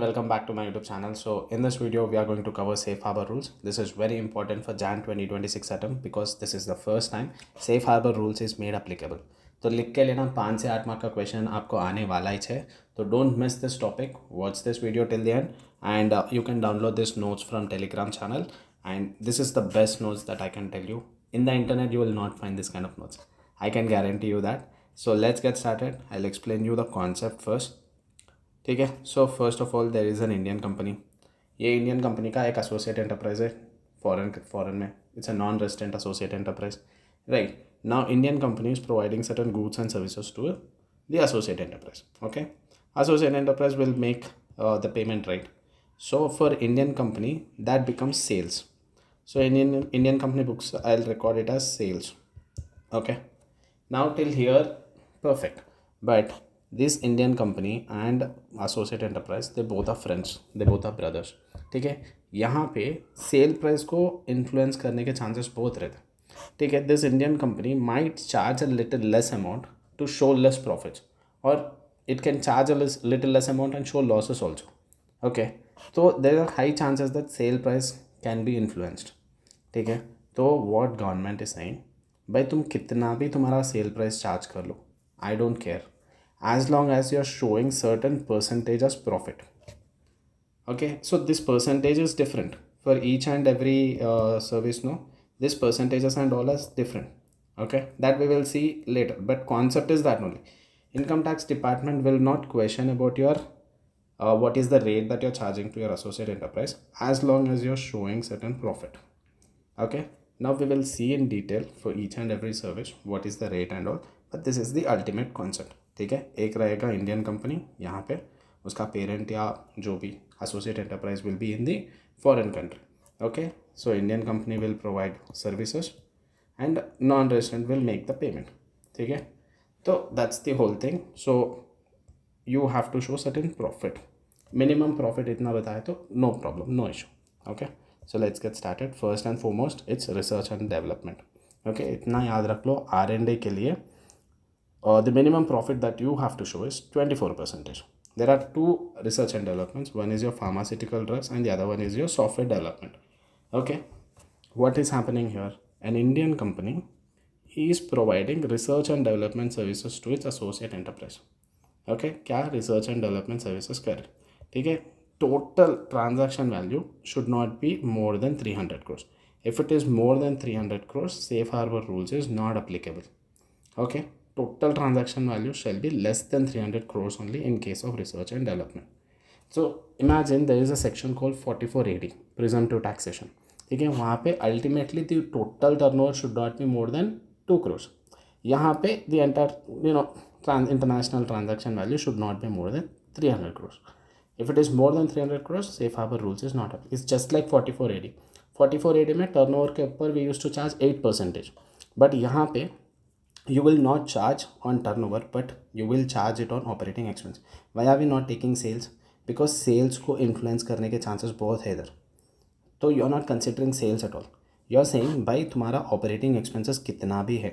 welcome back to my YouTube channel. So in this video we are going to cover safe harbor rules. This is very important for Jan 2026 attempt because this is the first time safe harbor rules is made applicable. तो लिख के लेना 5 से 8 mark का question आपको आने वाला ही है. तो don't miss this topic. Watch this video till the and and you can download this notes from Telegram channel and this is the best notes that I can tell you. In the internet you will not find this kind of notes. I can guarantee you that. So let's get started. I'll explain you the concept first. ठीक है. So first of all there is an Indian company. ये Indian company का एक associate enterprise है foreign में. It's a non resident associate enterprise. Right now Indian company is providing certain goods and services to the associate enterprise. Okay, associate enterprise will make the payment, right? So for Indian company that becomes sales. So Indian company books I'll record it as sales. Okay, now till here perfect. But this Indian company and associate enterprise, they both are friends, they both are brothers. ठीक है, यहाँ पे sale price को influence करने के chances बहुत रहते हैं. ठीक है, this Indian company might charge a little less amount to show less profits, और it can charge a little less amount and show losses also. Okay, तो there are high chances that sale price can be influenced. ठीक है, तो what government is saying, भाई तुम कितना भी तुम्हारा सेल प्राइस चार्ज कर लो, I don't care, as long as you are showing certain percentage as profit. Okay, so this percentage is different for each and every service. No, this percentages and all is different. Okay, that we will see later, but concept is that only. Income tax department will not question about your what is the rate that you're charging to your associate enterprise, as long as you're showing certain profit. Okay, now we will see in detail for each and every service what is the rate and all, but this is the ultimate concept. ठीक है, एक रहेगा Indian company, यहाँ पे उसका parent या जो भी associate enterprise will be in the foreign country. Okay, so Indian company will provide services and non resident will make the payment. ठीक है, तो that's the whole thing. So you have to show certain profit, minimum profit इतना बताए तो no problem, no issue. Okay, so let's get started. First and foremost it's research and development. Okay, इतना याद रख लो, R&D के लिए the minimum profit that you have to show is 24%. There are two research and developments. One is your pharmaceutical drugs and the other one is your software development. Okay, what is happening here? An Indian company is providing research and development services to its associate enterprise. Okay, क्या research and development services कर. ठीक है, total transaction value should not be more than 300 crores. If it is more than 300 crores, safe harbor rules is not applicable. Okay, total transaction value shall be less than 300 crores only in case of research and development. So imagine there is a section called 44AD, presumptive taxation. ठीक है, वहाँ पे ultimately the total turnover should not be more than 2 crores. यहाँ पे the entire international transaction value should not be more than 300 crores. If it is more than 300 crores, safe harbor rules is not applicable. It's just like 44AD. 44AD में turnover के ऊपर we used to charge 8%, but यहाँ पे you will not charge on turnover, but you will charge it on operating expense. Why are we not taking sales? Because sales को influence करने के chances बहुत है इधर. तो you are not considering sales at all. You are saying भाई तुम्हारा operating expenses कितना भी है,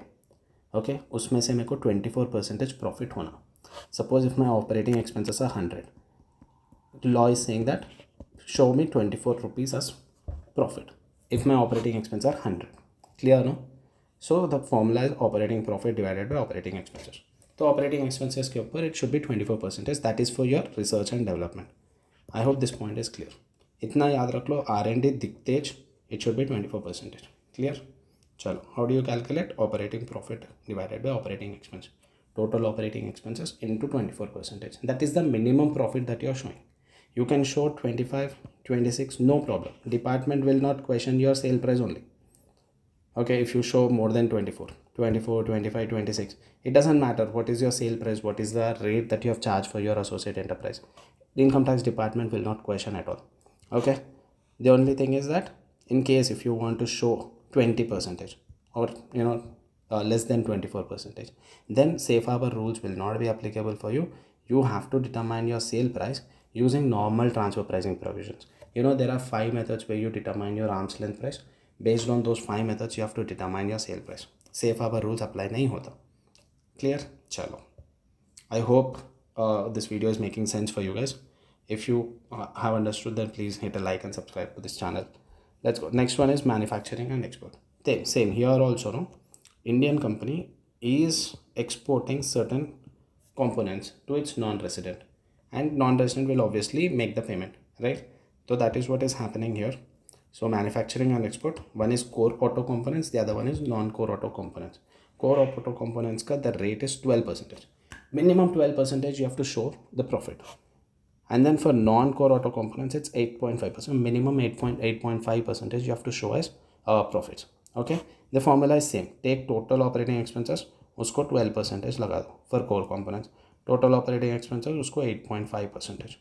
okay, उसमें से मेरे को 24% profit होना. Suppose if my operating expenses are 100, law is saying that show me 24 rupees as profit if my operating expenses are 100. Clear, no? So the formula is operating profit divided by operating expenses. तो operating expenses के ऊपर it should be 24%. That is for your research and development. I hope this point is clear. इतना याद रख लो, R&D दिखतेज it should be 24%. Clear? चलो, how do you calculate operating profit divided by operating expense? Total operating expenses into 24%. That is the minimum profit that you are showing. You can show 25, 26, no problem. Department will not question your sale price only. Okay, if you show more than 24, 25, 26, it doesn't matter what is your sale price, what is the rate that you have charged for your associate enterprise. The income tax department will not question at all. Okay, the only thing is that in case if you want to show 20% or less than 24%, then safe harbor rules will not be applicable for you. You have to determine your sale price using normal transfer pricing provisions. There are 5 methods where you determine your arm's length price. Based on those 5 methods you have to determine your sale price. Safe harbor rules apply नहीं होता. Clear? चलो, I hope this video is making sense for you guys. If you have understood, then please hit a like and subscribe to this channel. Let's go. Next one is manufacturing and export. Same here also, no? Indian company is exporting certain components to its non-resident, and non-resident will obviously make the payment, right? So that is what is happening here. So manufacturing and export, one is core auto components, the other one is non-core auto components. Core auto components ka the rate is 12%. Minimum 12% you have to show the profit. And then for non-core auto components, it's 8.5%. Minimum 8.5% you have to show as profits. Okay. The formula is same. Take total operating expenses, उसको 12% लगा दो for core components. Total operating expenses उसको 8.5%.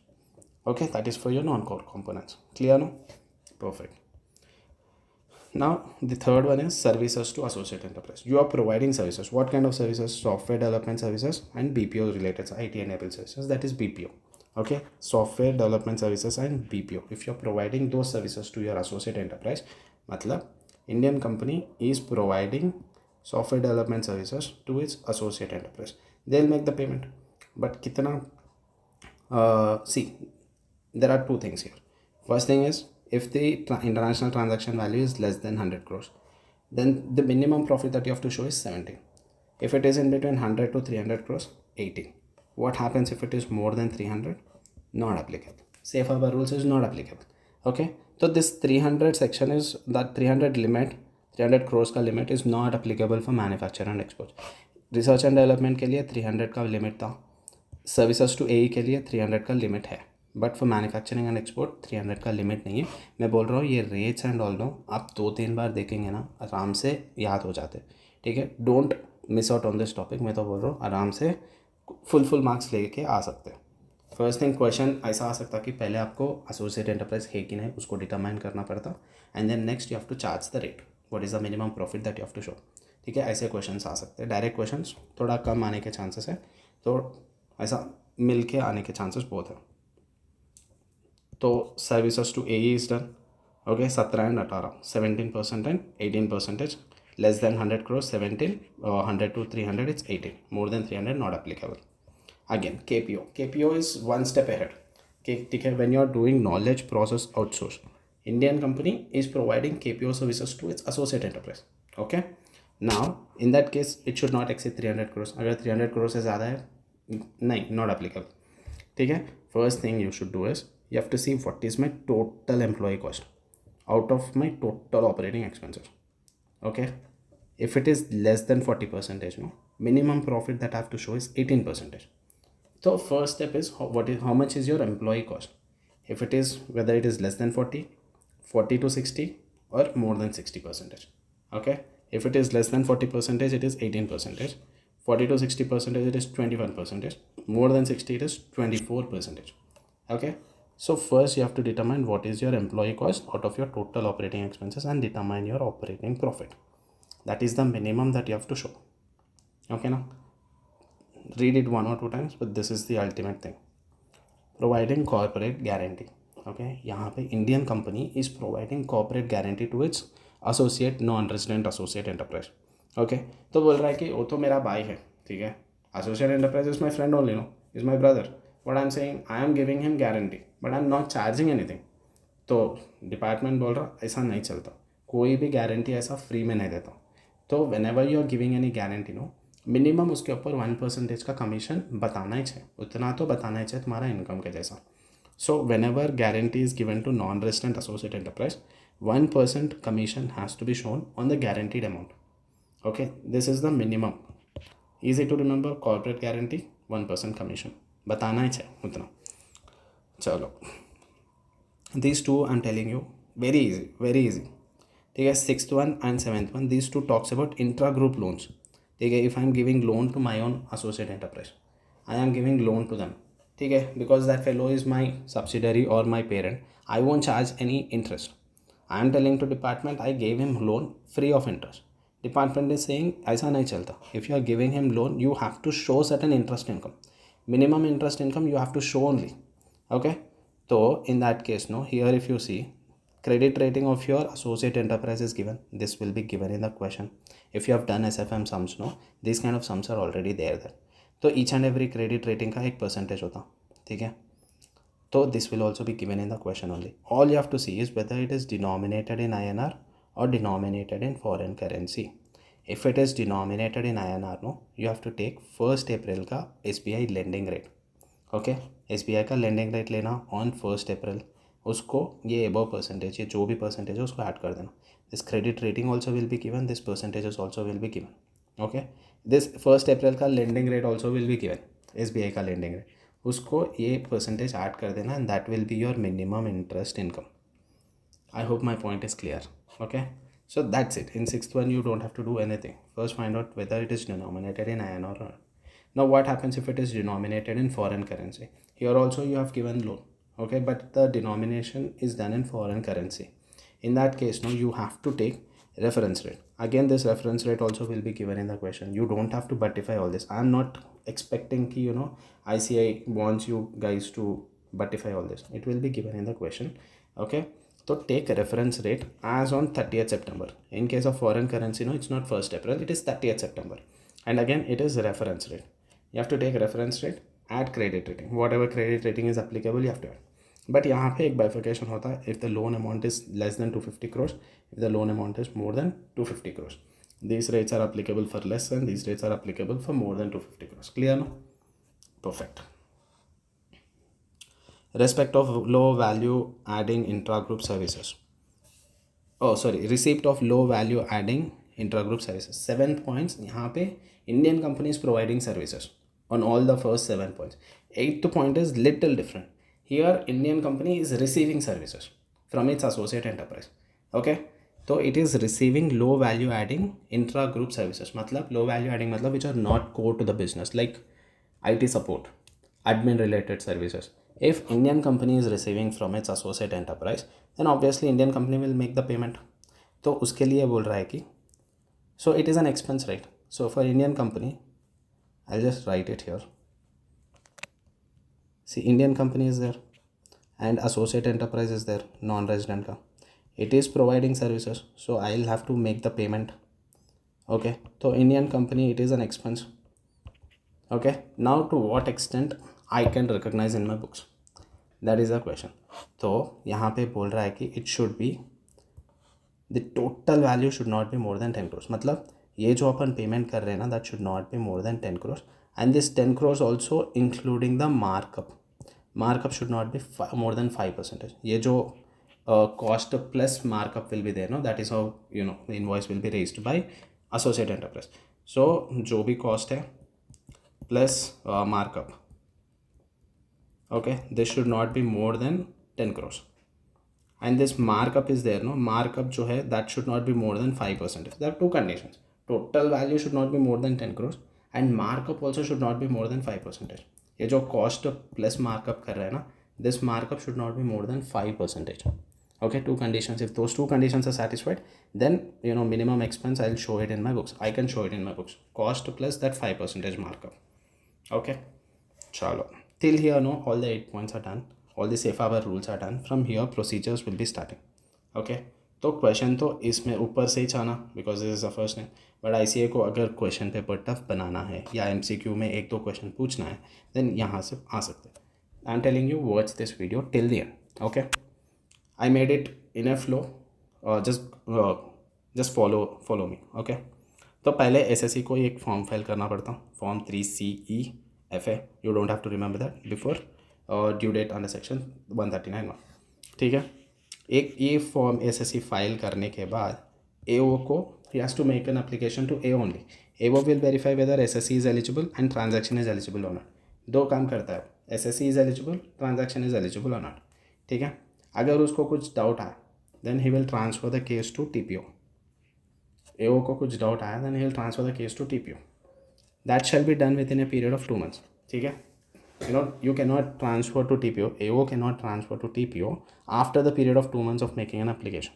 Okay, that is for your non-core components. Clear now? Perfect. Now the third one is services to associate enterprise. You are providing services. What kind of services? Software development services and BPO related IT enabled services. That is BPO. Okay, software development services and BPO. If you're providing those services to your associate enterprise, matlab Indian company is providing software development services to its associate enterprise. They'll make the payment. But kitna? See, there are two things here. First thing is, if the international transaction value is less than 100 crores, then the minimum profit that you have to show is 17. If it is in between 100 to 300 crores, 18. What happens if it is more than 300? Not applicable. Safe harbor rules is not applicable. Okay, so this 300 section is that 300 limit, 300 crores का limit is not applicable for manufacture and export. Research and development के लिए 300 का limit था. Services to AE के लिए 300 का limit है. But for manufacturing and export 300 का लिमिट नहीं है. मैं बोल रहा हूँ ये रेट्स एंड ऑल नो आप 2-3 बार देखेंगे ना आराम से याद हो जाते. ठीक है, don't miss out on this topic. मैं तो बोल रहा हूँ आराम से फुल मार्क्स लेके आ सकते हैं. फर्स्ट थिंग, क्वेश्चन ऐसा आ सकता कि पहले आपको एसोसिएट एंटरप्राइज है कि नहीं उसको डिटरमाइन करना पड़ता. And then next you have to charge the rate. What is the minimum profit that you have to show. ठीक है, ऐसे क्वेश्चन आ सकते हैं. डायरेक्ट क्वेश्चन थोड़ा कम आने के चांसेस है, तो ऐसा मिल के आने के चांसेस बहुत है. तो services to AE is done. Okay, 17 and 18, 17% and 18%. Less than 100 crores 17, 100 to 300 it's 18, more than 300 not applicable. Again, KPO is one step ahead. ठीक है, when you are doing knowledge process outsource, Indian company is providing KPO services to its associate enterprise. Okay, now in that case it should not exceed 300 crores. अगर 300 crores से ज़्यादा है, नहीं, not applicable. ठीक है, first thing you should do is you have to see what is my total employee cost out of my total operating expenses. Okay, if it is less than 40%, no, minimum profit that I have to show is 18%. So first step is how much is your employee cost. If it is, whether it is less than 40 to 60 or more than 60%. Okay, if it is less than 40%, it is 18%. 40 to 60%, it is 21%. More than 60, it is 24%. Okay, so first you have to determine what is your employee cost out of your total operating expenses and determine your operating profit. That is the minimum that you have to show. Okay, now read it 1 or 2 times, but this is the ultimate thing. Providing corporate guarantee. Okay, यहाँ पे Indian company is providing corporate guarantee to its associate non-resident associate enterprise. Okay, तो बोल रहा है कि वो तो मेरा भाई है. ठीक है, associate enterprise is my friend only, no, is my brother. What I'm saying, I am giving him guarantee, but I'm not charging anything. तो डिपार्टमेंट बोल रहा ऐसा नहीं चलता, कोई भी गारंटी ऐसा फ्री में नहीं देता. तो whenever you are giving any guarantee, no, minimum उसके ऊपर 1% का कमीशन बताना ही चाहिए. उतना तो बताना ही चाहिए तुम्हारा इनकम के जैसा. So whenever guarantee is given to non resident associate enterprise, 1% commission has to be shown on the guaranteed amount. Okay, this is the minimum. Easy to remember, corporate guarantee 1% commission बताना ही चाहिए उतना. चलो, these two I'm telling you, very easy. ठीक है, 6th one and 7th one, these two talks about intra group loans. ठीक है, if I am giving loan to my own associate enterprise, I am giving loan to them. ठीक है, because that fellow is my subsidiary or my parent, I won't charge any interest. I am telling to department I gave him loan free of interest. Department is saying ऐसा नहीं चलता. If you are giving him loan, you have to show certain interest income. Minimum interest income you have to show only. Okay, so in that case, no, here if you see credit rating of your associate enterprise is given. This will be given in the question. If you have done SFM sums, no, these kind of sums are already there. तो each and every credit rating का एक percentage होता. ठीक है, So this will also be given in the question only. All you have to see is whether it is denominated in INR or denominated in foreign currency. If it is denominated in INR, no, you have to take 1st April का SBI lending rate. Okay SBI का lending rate लेना on 1st April, उसको ये above percentage, ये जो भी percentage है उसको ऐड कर देना. This credit rating also will be given, this percentages also will be given. Okay, this 1st April का lending rate also will be given, SBI का lending rate, उसको ये percentage ऐड कर देना and that will be your minimum interest income. I hope my point is clear. Okay, so that's it. In 6th one you don't have to do anything. First find out whether it is denominated in INR or not. Now what happens if it is denominated in foreign currency? Here also you have given loan, okay, but the denomination is done in foreign currency. In that case, now you have to take reference rate. Again, this reference rate also will be given in the question. You don't have to buttify all this. I'm not expecting ki, ICI wants you guys to buttify all this. It will be given in the question. Okay, so take a reference rate as on 30th September. In case of foreign currency, no, it's not 1st April, it is 30th September. And again, it is reference rate. You have to take reference rate, add credit rating. Whatever credit rating is applicable, you have to add. But यहाँ पे एक bifurcation होता है. If the loan amount is less than 250 crores, if the loan amount is more than 250 crores, these rates are applicable for less and these rates are applicable for more than 250 crores. Clear, no? Perfect. Respect of low value adding intra-group services. Oh sorry, receipt of low value adding intra-group services. 7 points. यहाँ पे Indian company is providing services on all the first 7 points. 8th point is little different. Here Indian company is receiving services from its associate enterprise. Okay, so it is receiving low value adding intra group services. मतलब low value adding मतलब which are not core to the business, like IT support, admin related services. If Indian company is receiving from its associate enterprise, then obviously Indian company will make the payment. तो उसके लिए बोल रहा है कि so it is an expense, right? So for Indian company, I'll just write it here. See, Indian company is there and associate enterprise is there, non-resident ka. It is providing services, so I'll have to make the payment. Okay, so Indian company, it is an expense. Okay, now to what extent I can recognize in my books, that is the question. तो यहाँ पे बोल रहा है कि it should be, the total value should not be more than 10 crores. मतलब ये जो अपन पेमेंट कर रहे हैं ना, that should not be more than 10 crores, and this 10 crores also including the markup should not be more than 5%. ये जो cost plus markup will be there, no, that is how the invoice will be raised by associate enterprise. So जो भी cost है plus markup, okay, this should not be more than 10 crores. And this markup is there, no, markup जो है that should not be more than 5%. There are two conditions. Total value should not be more than 10 crores and markup also should not be more than 5%. ये जो cost plus markup कर रहा है ना, this markup should not be more than 5%. Okay, two conditions. If those two conditions are satisfied, then minimum expense I'll show it in my books. I can show it in my books. Cost plus that 5% markup. Okay, chalo. Till here, no, all the 8 points are done. All the safe harbor rules are done. From here, procedures will be starting. Okay, तो question तो इसमें ऊपर से ही छाना, because this is the first time. But ICA को अगर question paper tough बनाना है या MCQ में 1-2 क्वेश्चन पूछना है, देन यहाँ से आ सकते हैं. I am telling you, watch this video till the end. Okay, I made it in a flow, just follow me. Okay, तो पहले SSC को एक फॉर्म फाइल करना पड़ता, form 3CE-FA. You don't have to remember that before due date under section 139. ठीक है, एक ये फॉर्म SSC फाइल करने के बाद AO को he has to make an application to AO only. AO will verify whether SSC is eligible and transaction is eligible or not. दो काम करता है, SSC is eligible, transaction is eligible or not. ठीक है, अगर उसको कुछ डाउट आया then he will transfer the case to TPO. AO को कुछ डाउट आया then he will transfer the case to TPO. That shall be done within a period of 2 months. ठीक है, you cannot transfer to TPO, AO cannot transfer to TPO after the period of 2 months of making an application.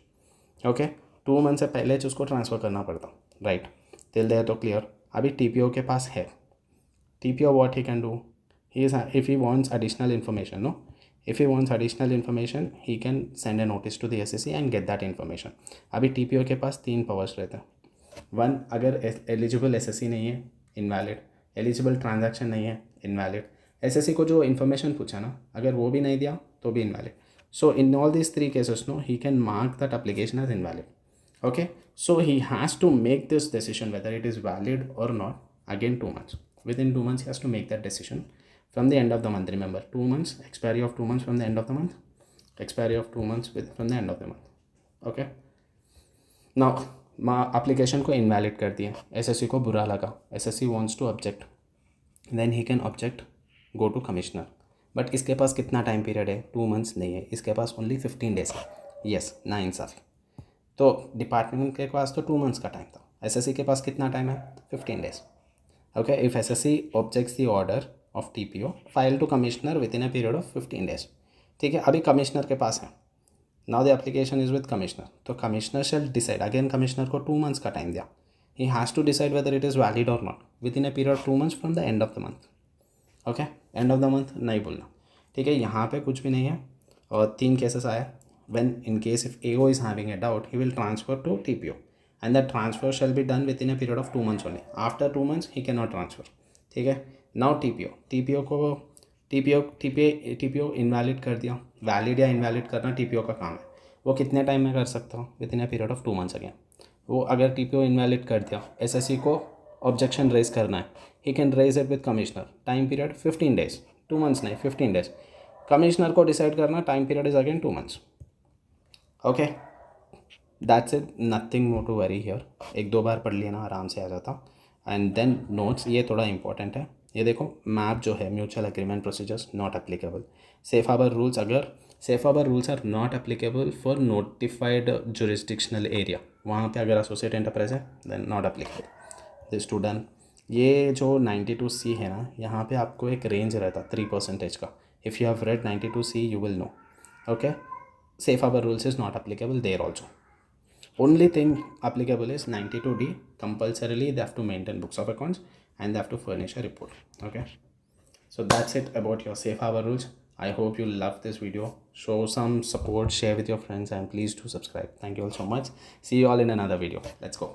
Okay, 2 months से पहले उसको transfer करना पड़ता, right. Till there तो clear. अभी TPO के पास है, TPO what he can do, if he wants additional information, no, if he wants additional information he can send a notice to the SSC and get that information. अभी TPO के पास 3 powers रहते हैं. 1, अगर eligible SSC नहीं है, invalid. Eligible transaction नहीं है, invalid. SSC को जो इन्फॉर्मेशन पूछा ना, अगर वो भी नहीं दिया तो भी invalid. So in all these three cases, no, he can mark that application as invalid. Okay, so he has to make this decision whether it is valid or not. Again, 2 months. Within 2 months, he has to make that decision from the end of the month. Remember, 2 months, expiry of 2 months from the end of the month, expiry of 2 months from the end of the month. Okay. Now, application को invalid कर दिया, SSC को बुरा लगा, SSC wants to object, then he can object, go to commissioner. But इसके पास कितना time period है? 2 months नहीं है, इसके पास ओनली 15 डेज है. यस, ना इंसाफ़ी. तो डिपार्टमेंट के पास तो 2 मंथ्स का टाइम था, एसएससी के पास कितना टाइम है? 15 days. Okay, if SSC objects the order of TPO, file to commissioner within a period of 15 days. ठीक है, अभी कमिश्नर के पास है. Now the application is with commissioner, तो commissioner shall decide. Again commissioner को 2 months का time दिया. He has to decide whether it is valid और not within a period of 2 months from the end of the month. Okay, and of the month नहीं बोलना. ठीक है, यहाँ पे कुछ भी नहीं है. और 3 केसेस आया. When in case if AO is having a doubt, he will transfer to TPO and that transfer shall be done within a period of 2 months only. After 2 months he cannot transfer. ठीक है. Now TPO invalid कर दिया. Valid या invalid करना TPO का काम है. वो कितने टाइम में कर सकता हूँ? With in a period of 2 months. Again वो अगर टीपीओ इनवैलिड कर दिया, एसएससी को ऑब्जेक्शन रेज करना है, he can raise it with commissioner. Time period 15 days, 2 months नहीं, 15 डेज. कमिश्नर को डिसाइड करना, time period is again 2 months. Okay, that's it, nothing more to worry here. 1-2 बार पढ़ लिया ना, आराम से आ जाता. एंड देन नोट्स, ये थोड़ा इंपॉर्टेंट है. ये देखो, मैप जो है, mutual agreement procedures not applicable. Safe harbour rules, अगर safe harbour rules are not applicable for notified jurisdictional area, वहाँ पे अगर एसोसिएट एंटरप्राइज है then not applicable. This too done. ये जो 92C है ना, यहाँ पे आपको एक रेंज रहता 3% का. If you have read 92C you will know. Okay, safe harbor rules is not applicable there also. Only thing applicable is 92D. Compulsorily they have to maintain books of accounts and they have to furnish a report. Okay, so that's it about your safe harbor rules. I hope you love this video. Show some support, share with your friends, and please do subscribe. Thank you all so much. See you all in another video. Let's go.